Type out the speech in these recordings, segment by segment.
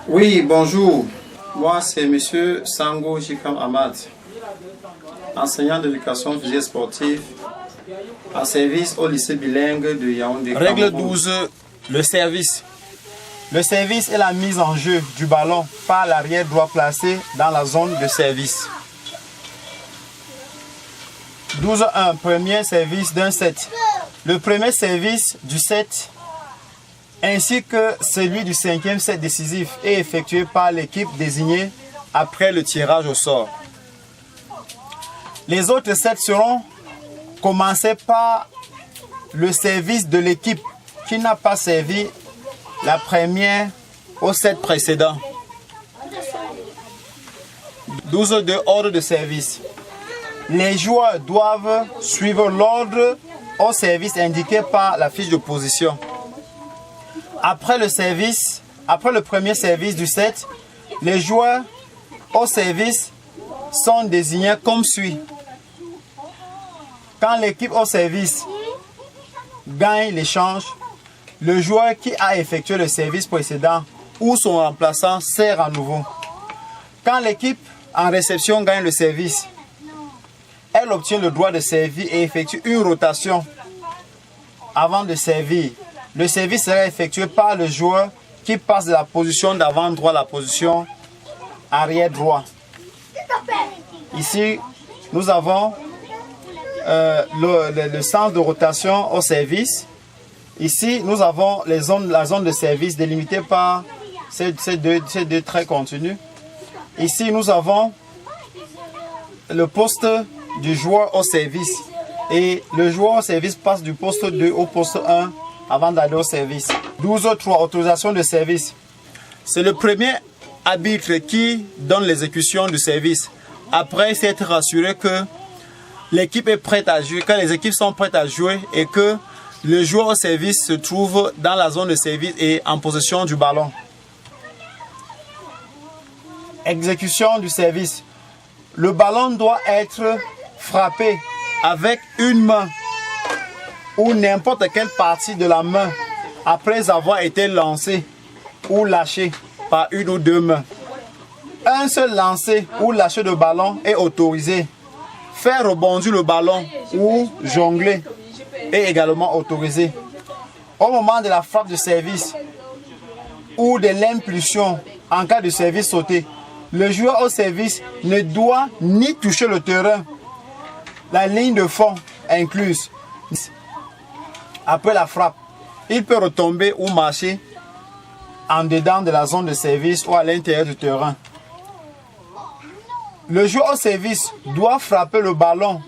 Oui, bonjour. Moi, c'est Monsieur Sango Jikam Ahmad, enseignant d'éducation physique sportive en service au lycée bilingue de Yaoundé. Règle 12, le service. Le service est la mise en jeu du ballon par l'arrière droit placé dans la zone de service. 12.1, premier service d'un set. Le premier service du set ainsi que celui du cinquième set décisif est effectué par l'équipe désignée après le tirage au sort. Les autres sets seront commencés par le service de l'équipe qui n'a pas servi la première au set précédent. 12.2, ordre de service. Les joueurs doivent suivre l'ordre au service indiqué par la fiche de position. Après le premier service du set, les joueurs au service sont désignés comme suit. Quand l'équipe au service gagne l'échange, le joueur qui a effectué le service précédent ou son remplaçant sert à nouveau. Quand l'équipe en réception gagne le service, elle obtient le droit de servir et effectue une rotation avant de servir. Le service sera effectué par le joueur qui passe de la position d'avant droit à la position arrière droit. Ici, nous avons le sens de rotation au service. Ici, nous avons la zone de service délimitée par ces deux traits continus. Ici, nous avons le poste du joueur au service. Et le joueur au service passe du poste 2 au poste 1 avant d'aller au service. 12.3, autorisation de service. C'est le premier arbitre qui donne l'exécution du service. Après s'être rassuré que l'équipe est prête à jouer, quand les équipes sont prêtes à jouer et que le joueur au service se trouve dans la zone de service et en possession du ballon. Exécution du service. Le ballon doit être frappé avec une main ou n'importe quelle partie de la main après avoir été lancé ou lâché par une ou deux mains. Un seul lancer ou lâcher de ballon est autorisé. Faire rebondir le ballon ou jongler est également autorisé. Au moment de la frappe de service ou de l'impulsion en cas de service sauté, le joueur au service ne doit ni toucher le terrain, la ligne de fond incluse. Après la frappe, il peut retomber ou marcher en dedans de la zone de service ou à l'intérieur du terrain. Le joueur au service doit frapper le ballon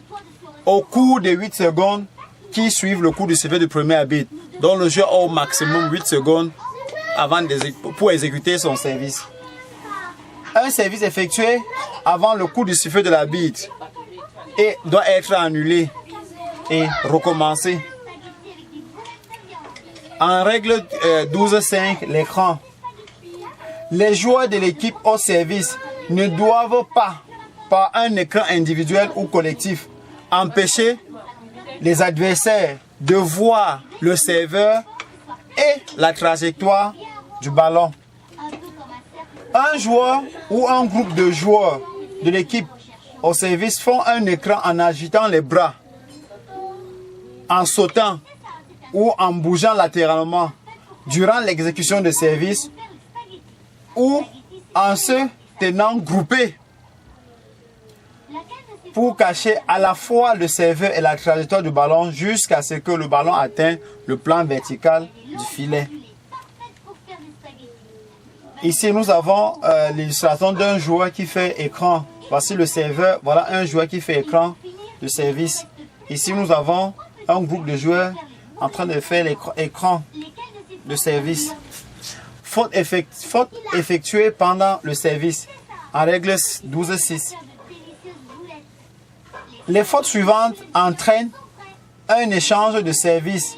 au cours de 8 secondes qui suivent le coup de sifflet du premier arbitre. Donc le joueur a au maximum 8 secondes pour exécuter son service. Un service effectué avant le coup de sifflet de l'arbitre et doit être annulé et recommencé. En règle 12.5, l'écran. Les joueurs de l'équipe au service ne doivent pas, par un écran individuel ou collectif, empêcher les adversaires de voir le serveur et la trajectoire du ballon. Un joueur ou un groupe de joueurs de l'équipe au service font un écran en agitant les bras, en sautant ou en bougeant latéralement durant l'exécution de service ou en se tenant groupés pour cacher à la fois le serveur et la trajectoire du ballon jusqu'à ce que le ballon atteigne le plan vertical du filet. Ici, nous avons l'illustration d'un joueur qui fait écran. Voici le serveur. Voilà un joueur qui fait écran de service. Ici, nous avons un groupe de joueurs en train de faire l'écran de service. Faute effectuée pendant le service. En règle 12.6. Les fautes suivantes entraînent un échange de service,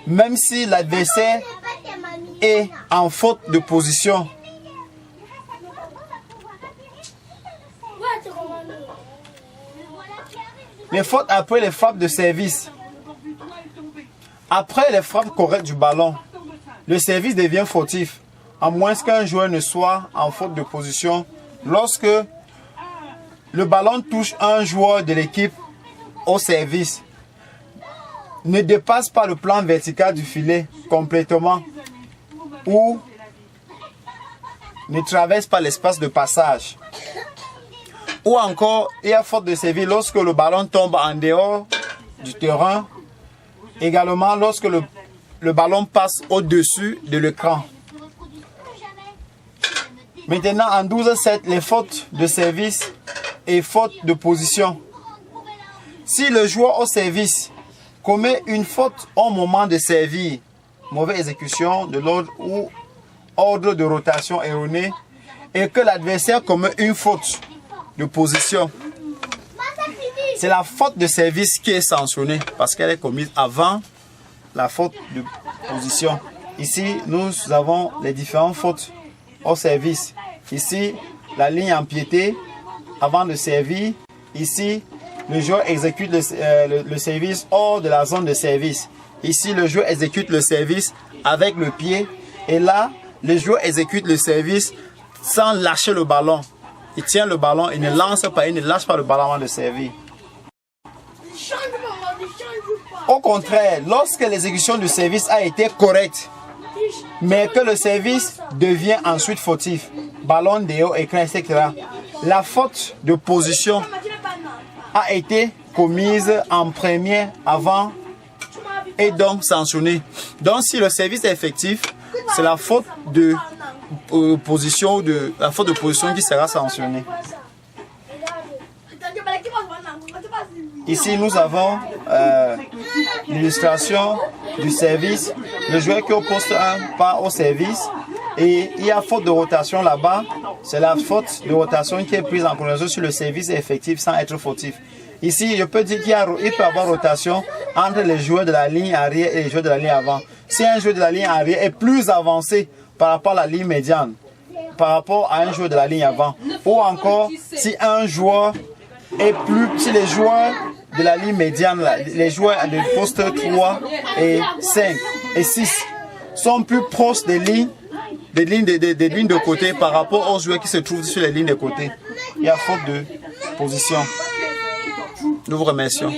même si l'adversaire est en faute de position. Les fautes après les frappes de service. Après les frappes correctes du ballon, le service devient fautif. à moins qu'un joueur ne soit en faute de position lorsque le ballon touche un joueur de l'équipe au service, ne dépasse pas le plan vertical du filet complètement ou ne traverse pas l'espace de passage. Ou encore, il y a faute de service lorsque le ballon tombe en dehors du terrain. Également, lorsque le ballon passe au-dessus de l'écran. Maintenant, en 12-7, les fautes de service et fautes de position. Si le joueur au service commet une faute au moment de servir, mauvaise exécution de l'ordre ou ordre de rotation erroné, et que l'adversaire commet une faute de position, c'est la faute de service qui est sanctionnée parce qu'elle est commise avant la faute de position. Ici, nous avons les différentes fautes au service. Ici, la ligne empiétée avant de servir. Ici, le joueur exécute le service hors de la zone de service. Ici, le joueur exécute le service avec le pied. Et là, le joueur exécute le service sans lâcher le ballon. Il tient le ballon, il ne lance pas, il ne lâche pas le ballon avant de servir. Au contraire, lorsque l'exécution du service a été correcte, mais que le service devient ensuite fautif, ballon dehors, écran, etc., la faute de position a été commise en premier avant et donc sanctionnée. Donc si le service est effectif, c'est la faute de position qui sera sanctionnée. Ici, nous avons l'illustration du service. Le joueur qui est au poste 1 part au service et il y a faute de rotation là-bas. C'est la faute de rotation qui est prise en considération sur le service effectif sans être fautif. Ici, je peux dire qu'il peut y avoir rotation entre les joueurs de la ligne arrière et les joueurs de la ligne avant. Si un joueur de la ligne arrière est plus avancé par rapport à la ligne médiane, par rapport à un joueur de la ligne avant, ou encore si un joueur est plus, si les joueurs de la ligne médiane, les joueurs de poste 3 et 5 et 6 sont plus proches des lignes de côté par rapport aux joueurs qui se trouvent sur les lignes de côté, il y a faute de position. Nous vous remercions.